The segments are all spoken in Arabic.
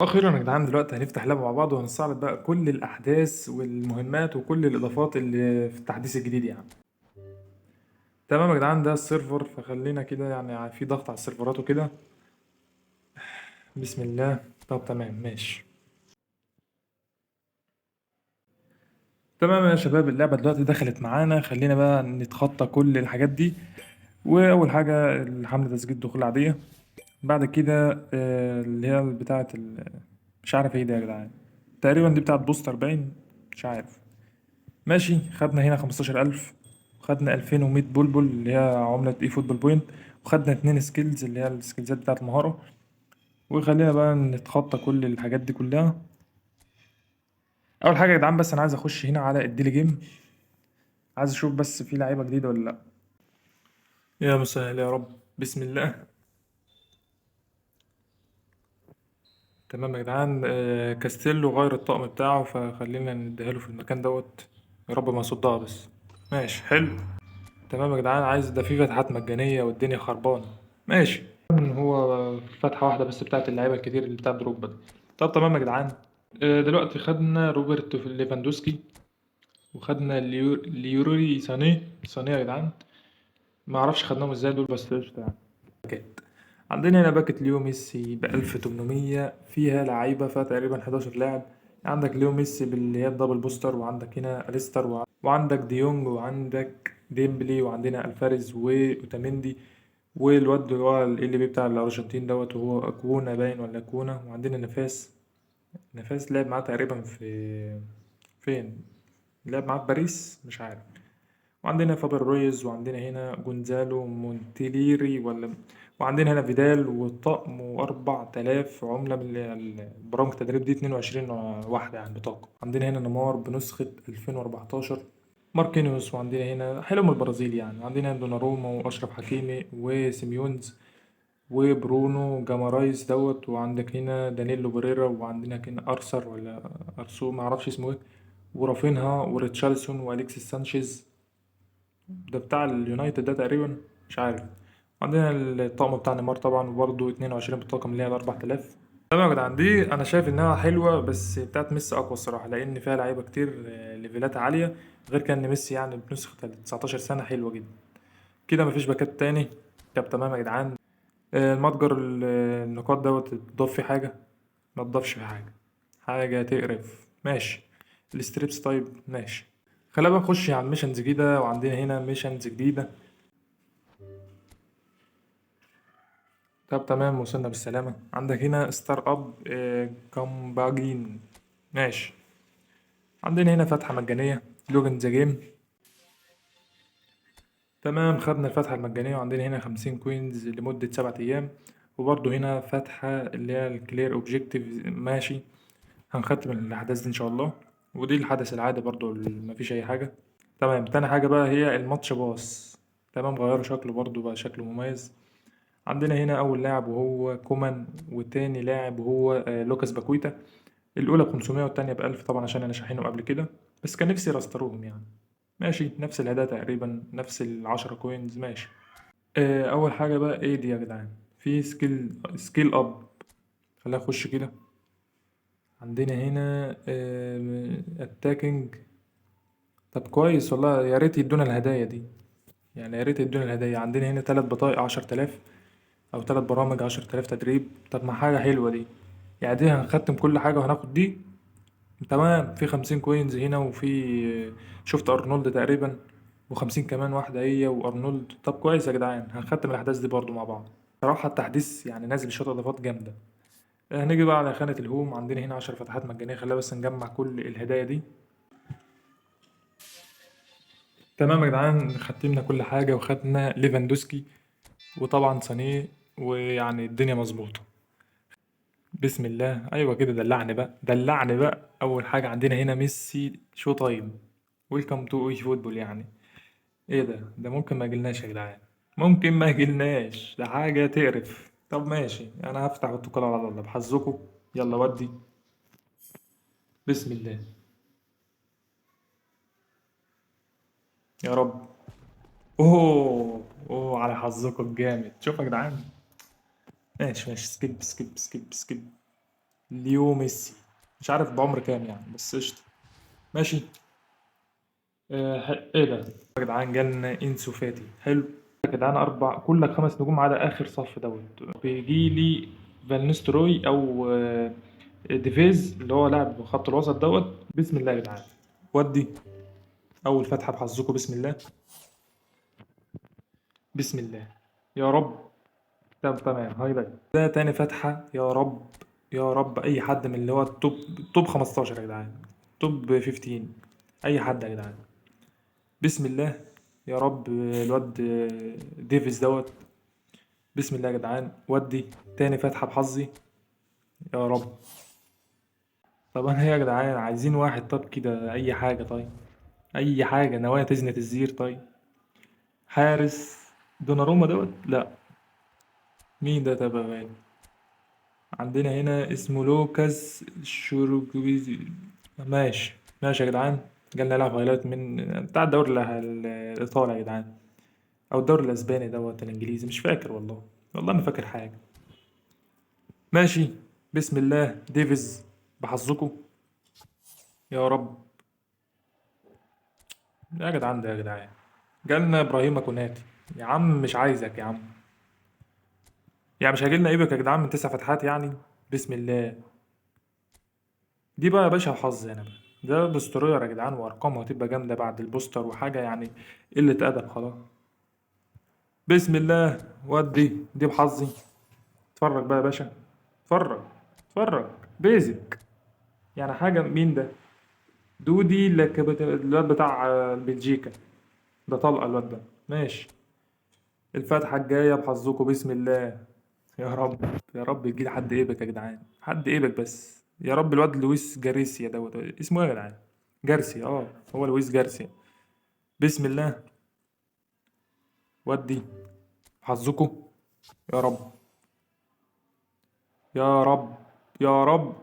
أخيرا يا جدعان دلوقتي هنفتح لعبة مع بعض وهنستعرض بقى كل الأحداث والمهمات وكل الإضافات اللي في التحديث الجديد يعني. تمام يا جدعان، ده السيرفر فخلينا كده يعني في ضغط على السيرفرات وكده. بسم الله. طب تمام ماشي. تمام يا شباب، اللعبة دلوقتي دخلت معانا، خلينا بقى نتخطى كل الحاجات دي. وأول حاجة حملة تسجيل دخول عادية. بعد كده اللي هي بتاعة مش عارف ايه ده يا جدعان. تقريبا دي بتاعة بوستر باين. مش عارف. ماشي، خدنا هنا 15,000. وخدنا 2100 بلبل اللي هي عملة اي فوتبول بوينت. وخدنا 2 سكيلز اللي هي السكيلزات بتاعة المهارة. وخلينا بقى نتخطى كل الحاجات دي كلها. أول حاجة يا جدعان، بس أنا عايز أخش هنا على الديلي جيم. عايز أشوف بس في لعيبة جديدة ولا لأ. يا مسهل يا رب، بسم الله. تمام يا جدعان، كاستيلو غير الطقم بتاعه فخلينا نديهاله في المكان دوت. يا رب ما يصدها بس. ماشي حلو. تمام يا جدعان، عايز ده في فتحات مجانية والدنيا خربانة. ماشي. هو فتحة واحدة بس بتاعت اللعيبة الكتير اللي بتاعت دروجبا دي. طب تمام يا جدعان. دلوقتي خدنا روبرت ليفاندوسكي. وخدنا ليوري سانيه يا جدعان. ما اعرفش خدناهم ازاي دول بس قشطة يعني. باكات. عندنا هنا باكت ليو ميسي ب 1800 فيها لعيبة، فيها تقريبا 11 لاعب. عندك ليو ميسي باللي هي الدبل بوستر، وعندك هنا أليستر وعندك ديونج وعندك ديمبلي، وعندنا الفاريز واوتاميندي. والواد اللي هو ال بي بتاع الأرجنتين دوت، وهو أكونا باين ولا أكونا. وعندنا نفاس لعب معاه تقريبا فين؟ لعب معاه في باريس مش عارف. وعندنا فابر رويز، وعندنا هنا جونزالو مونتيليري ولا. وعندنا هنا فيدال والطقم و4000 عملة من البرامج التدريب دي، 22 واحدة يعني بطاقة. عندنا هنا نيمار بنسخة 2014. ماركينيوس، وعندنا هنا حلو البرازيل يعني. وعندنا هنا دوناروما وأشرف حكيمي وسيميونز وبرونو جامارايز دوت. وعندك هنا دانيلو بريرا، وعندنا هنا أرثر ولا أرسو معرفش اسمه ايه. ورافينها وريتشارلسون وأليكسيس سانشيز. ده بتاع اليونايتد ده تقريبا. مش عارف. عندنا الطقم بتاع نيمار طبعا، وبرضه 22 بالطاقم اللي هي ال 4000. تمام يا جدعان، دي انا شايف انها حلوه، بس بتاعت ميسي اقوى الصراحه لان فيها لعيبه كتير ليفلات عاليه. غير كان ميسي يعني بنسخه ال 19 سنه حلوه جدا. كده مفيش باكات تاني. طب تمام يا جدعان. المتجر النقاط دوت اتضاف فيه حاجه؟ ما اتضافش فيه حاجه. حاجه تقرف ماشي. الستريبس طيب ماشي. خلينا بقى نخش على الميشنز جديده، وعندنا هنا ميشنز جديده. طب تمام، وصلنا بالسلامة. عندك هنا ستار اب كامباجين. ماشي. عندنا هنا فتحة مجانية. لوجن ذا جيم. تمام، خدنا الفتحة المجانية، وعندنا هنا 50 كوينز لمدة 7 أيام. وبرضه هنا فتحة اللي هي الكلير اوبجيكتيف. ماشي. هنختم الأحداث دي إن شاء الله. ودي الحدث العادي برضه مفيش أي حاجة. تمام، تاني حاجة بقى هي الماتش باص. تمام، غيروا شكله برضه بقى شكله مميز. عندنا هنا أول لاعب وهو كومان، والتاني لاعب وهو لوكاس باكويتا. الأولى ب500 والتانية ب1000 طبعا عشان أنا شاحنهم قبل كده. بس كان نفسي راستروهم يعني. ماشي، نفس الأداء تقريبا، نفس ال10 كوينز ماشي. أول حاجة بقى إيه دي يا جدعان؟ في سكيل أب. خلينا نخش كده. عندنا هنا اتاكينج. طب كويس والله، يا ريت يدونا الهدايا دي. يعني يا ريت يدونا الهدايا. عندنا هنا 3 بطايق 10,000. أو 3 برامج 10,000 تدريب. طب ما حاجة حلوة دي. يعني دي هنختم كل حاجة وهناخد دي. تمام، في 50 كوينز هنا، وفي شفت أرنولد تقريبا. و50 كمان واحدة هي وأرنولد. طب كويس يا جدعان، هنختم الأحداث دي برضو مع بعض. صراحة التحديث يعني نازل شوية إضافات جامدة. هنيجي بقى على خانة الهوم. عندنا هنا 10 فتحات مجانية. خلينا بس نجمع كل الهدايا دي. تمام يا جدعان، ختمنا كل حاجة وخدنا ليفاندوسكي. وطبعا سانيه. ويعني الدنيا مظبوطة. بسم الله، ايوه كده، دلعني بقى دلعني بقى. اول حاجه عندنا هنا ميسي شو تايم. ويلكم تو اي فوتبول يعني. ايه ده ممكن ما يجيلناش يا جدعان. ممكن ما يجيلناش، ده حاجه تقرف. طب ماشي، انا هفتح واتكل على الله بحظكم. يلا ودي. بسم الله. يا رب. اوه على حظكم الجامد. شوف يا جدعان. ماشي ماشي، سكيب سكيب سكيب سكيب. ليو ميسي. مش عارف بعمر كام يعني، بس قشطة. ماشي. ايه ده يا جدعان؟ جالنا انسو فاتي. حلو يا جدعان، كلك 5 نجوم ما عدا اخر صف دوت. بيجي لي فان نيستروي او ديفيز اللي هو لاعب خط الوسط دوت. بسم الله يا جدعان. ودي اول فتحه بحظكم. بسم الله. بسم الله. يا رب. طب تمام، هايلايت ده تاني فتحه. يا رب. يا رب اي حد من اللي هو التوب 15 يا جدعان. توب 15. اي حد يا جدعان. بسم الله. يا رب الواد ديفيز دوت. بسم الله يا جدعان. ودي تاني فتحة بحظي. يا رب. طب انا ايه يا جدعان؟ عايزين واحد طب كده، اي حاجة طيب. اي حاجة، نوايا تزنة الزير طيب. حارس. دوناروما دوت؟ لا. مين ده؟ طب يا غالي. عندنا هنا اسمه لوكاس شوروجويزي. ماشي. ماشي يا جدعان. جالنا لاعب هايلايت من بتاع الدوري الايطالي يا جدعان، او الدوري الاسباني دوت الانجليزي، مش فاكر والله. والله ما فاكر حاجة. ماشي. بسم الله. ديفيز بحظكم. يا رب. يا جدعان ده يا جدعان. جالنا ابراهيم كوناتي. يا عم مش عايزك يا عم. يعني مش هيجيلنا ايبك يا جدعان من 9 فتحات يعني. بسم الله. دي بقى يا باشا حظ انا بقى. ده دستورير يا جدعان، وارقامه هتبقى جامده بعد البوستر وحاجه يعني. قله ادب خلاص. بسم الله. ودي دي بحظي. اتفرج بقى يا باشا. اتفرج. اتفرج. بيزك. يعني حاجه. مين ده؟ دودي الواد بتاع بلجيكا. ده طلقه الواد ده. ماشي. الفتحة الجاية بحظكم. بسم الله. يا رب. يا رب يجيلي حد ايبك يا جدعان، حد ايبك بس يا رب. الواد لويس جاريسيا دوت اسمه ايه يا جدعان؟ جارسيا، هو لويس جارسيا. بسم الله. ودي حظكم. يا رب. يا رب. يا رب.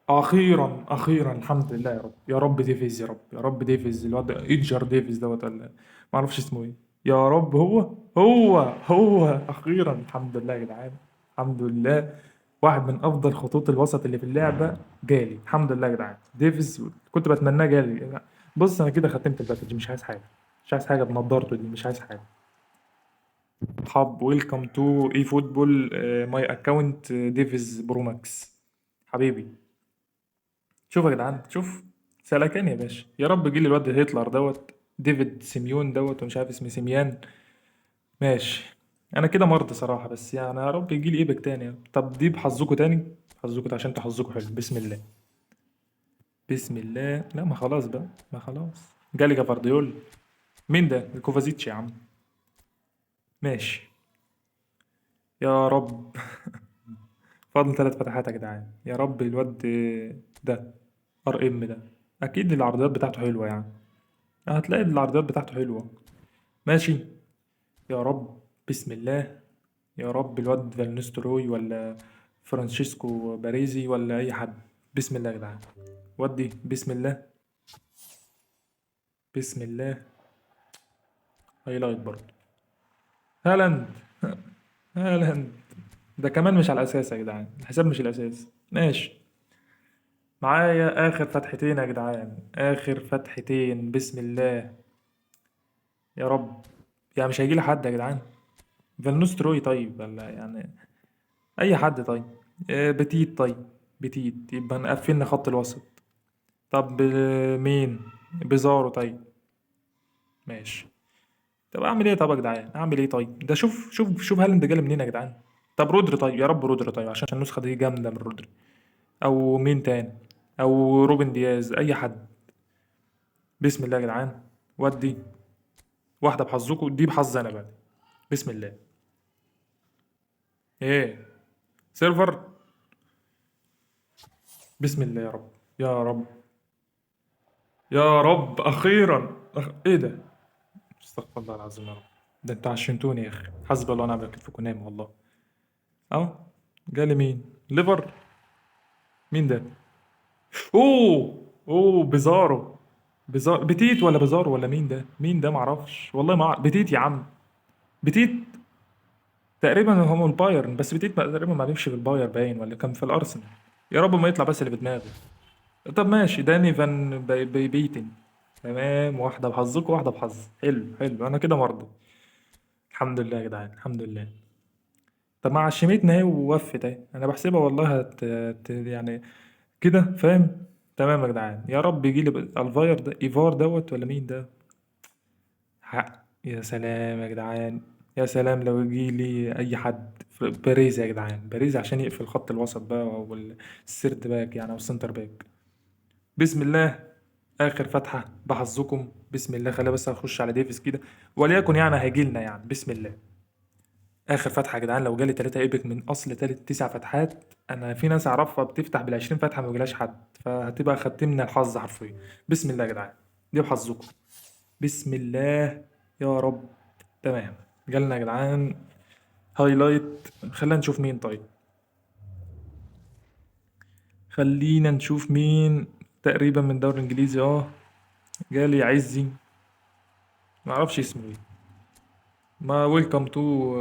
اخيرا اخيرا الحمد لله. يا رب يا رب ديفيز. يا رب يا رب ديفيز. الواد ايدجار ديفيز دوت ولا ما اعرفش اسمه ايه. يا رب هو اخيرا الحمد لله يا جدعان. الحمد لله. واحد من افضل خطوط الوسط اللي في اللعبه جالي. الحمد لله يا جدعان. ديفيز كنت بتمناه جالي. بص انا كده ختمت الباكج، مش عايز حاجه. مش عايز حاجه بنضارته دي، مش عايز حاجه. حب ويلكم تو اي فوتبول ماي اكونت ديفيز برو ماكس. حبيبي. شوف يا جدعان شوف. سلكان يا باشا. يا رب يجيلي الواد هتلر دوت. ديفيد سيميون دوت ومش عارف اسمه سيميان. ماشي. انا كده مرضي صراحة، بس يعني يا رب يجيلي ايبك تاني يعني. طب دي بحظكوا تاني. حظكوا عشان تحظكوا حلو. بسم الله. بسم الله. لا ما خلاص بقى. ما خلاص. جالي جافارديول. مين ده؟ كوفازيتش يا عم. ماشي. يا رب. فاضل 3 فتحات يا جدعان. يا رب الواد ده ار ام ده. اكيد العرضيات بتاعته حلوة يعني. هتلاقي العرضيات بتاعته حلوة. ماشي. يا رب. بسم الله. يا رب الواد فالنستروي ولا فرانشيسكو باريزي ولا اي حد. بسم الله يا جدعان. ودي بسم الله. بسم الله. هايلايت برضه. هالاند. هالاند. ده كمان مش على الاساس يا جدعان، الحساب مش الاساس. ماشي. معايا اخر فتحتين يا جدعان، اخر فتحتين. بسم الله. يا رب. يعني مش هيجي لي حد يا جدعان. فالنستروي طيب ولا يعني اي حد طيب. بتيت طيب. بتيت يبقى نقفلنا خط الوسط. طب مين؟ بيزارو طيب. ماشي. طب اعمل ايه طب يا جدعان؟ اعمل ايه طيب؟ ده شوف هالاند جالي منين يا جدعان. طب رودري طيب. يا رب رودري طيب عشان النسخة دي جامدة من رودري. او مين تاني؟ او روبن دياز اي حد. بسم الله يا جدعان. ودي واحدة بحظكم. دي بحظ انا بقى. بسم الله. ايه؟ سيرفر. بسم الله يا رب. يا رب. يا رب اخيرا ايه ده؟ استغفر الله العظيم يا رب. ده انتوا عشمتوني يا اخي. حسبي الله ونعم الوكيل فيكم. نام والله. اهو. جالي مين؟ ليفر. مين ده؟ اوه بيزارو. بتيت ولا بيزارو ولا مين ده؟ مين ده؟ معرفش والله. ما أعرف. بتيت يا عم. بتيت. تقريبا هم البايرن، بس بتيت تقريبا ما لعبش في الباير باين ولا كان في الارسنال. يا رب ما يطلع بس اللي في دماغي. طب ماشي، داني فان بيتن. تمام، واحدة بحظك وواحدة بحظ. حلو حلو، أنا كده مرضى. الحمد لله يا جدعان، الحمد لله. طب ما عشمتنا اهي ووفت اهي، أنا بحسبها والله يعني كده فاهم. تمام يا جدعان، يا رب يجي لي الفاير ده، ايفار دوت ولا مين ده؟ حق يا سلام يا جدعان. يا سلام لو يجي لي اي حد باريس يا جدعان، باريس عشان يقفل خط الوسط بقى، او السيرد باك يعني، او السنتر باك. بسم الله. اخر فتحه بحظكم، بسم الله. خلينا بس اخش على ديفيس كده، وليكن يعني هيجي لنا يعني، بسم الله. اخر فتحه يا جدعان، لو جالي 3 ايبك من اصل تالت 9 فتحات، انا في ناس اعرفها بتفتح بال 20 فتحه ما بيجيلهاش حد، فهتبقى ختمنا الحظ حرفيا. بسم الله يا جدعان، دي بحظكم. بسم الله يا رب. تمام. جالنا يا جدعان هايلايت. خلينا نشوف مين طيب. خلينا نشوف مين. تقريبا من دوري انجليزي جالي عزي، ما اعرفش اسمه ايه. ما ويلكم تو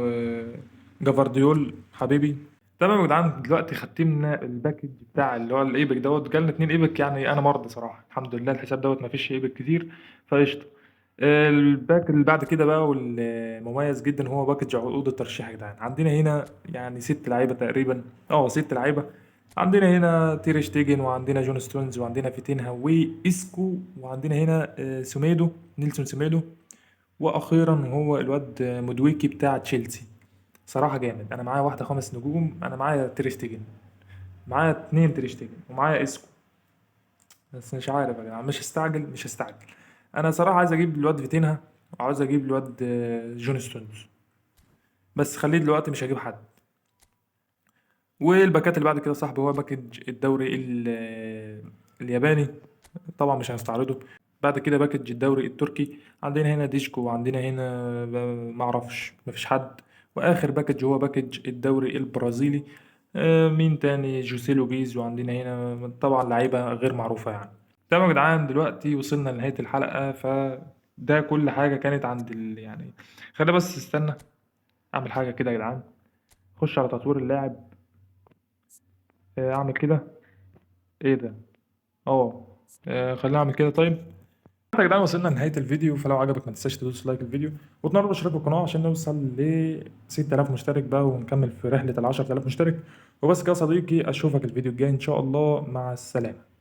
جافارديول حبيبي. تمام يا جدعان، دلوقتي ختمنا الباكج بتاع اللي هو الايبك دوت. جالنا 2 ايبك، يعني انا مرضي صراحه، الحمد لله الحساب دوت ما فيش ايبك كتير، فقشطه. الباك اللي بعد كده بقى والمميز جدا هو باكج عقود الترشيح يا جدعان. عندنا هنا يعني 6 لعيبه تقريبا، 6 لعيبه. عندنا هنا تير شتيجن، وعندنا جون ستونز، وعندنا فيتينها وإسكو، وعندنا هنا سوميدو، نيلسون سوميدو. واخيرا هو الواد مدويكي بتاع تشيلسي. صراحه جامد. انا معايا واحده 5 نجوم، انا معايا تريشتيجن، معايا 2 تريشتيجن، ومعايا اسكو. بس مش عارف يا جدعان، مش هستعجل. انا صراحه عايز اجيب الواد فيتينها، وعاوز اجيب الواد جون ستونز. بس خليه دلوقتي مش هجيب حد. والباكات اللي بعد كده صاحبي هو باكج الدوري الياباني، طبعا مش هنستعرضه. بعد كده باكج الدوري التركي. عندنا هنا ديشكو، وعندنا هنا معرفش مفيش حد. واخر باكج هو باكج الدوري البرازيلي. مين تاني؟ جوسيلو جيز. وعندنا هنا طبعا لعيبة غير معروفة يعني. تمام يا جدعان، دلوقتي وصلنا لنهاية الحلقة، فده كل حاجة كانت عند يعني. خلينا بس استنى اعمل حاجة كده يا جدعان. خش على تطوير اللاعب. اعمل كده. ايه ده؟ اه خلينا اعمل كده طيب. يا جدعان وصلنا لنهاية الفيديو، فلو عجبك ما تنساش تدوس لايك الفيديو، وتنور اشتراك القناة عشان نوصل ل 6000 مشترك بقى، ونكمل في رحلة ال 10000 مشترك. وبس كده يا صديقي، اشوفك الفيديو الجاي ان شاء الله، مع السلامة.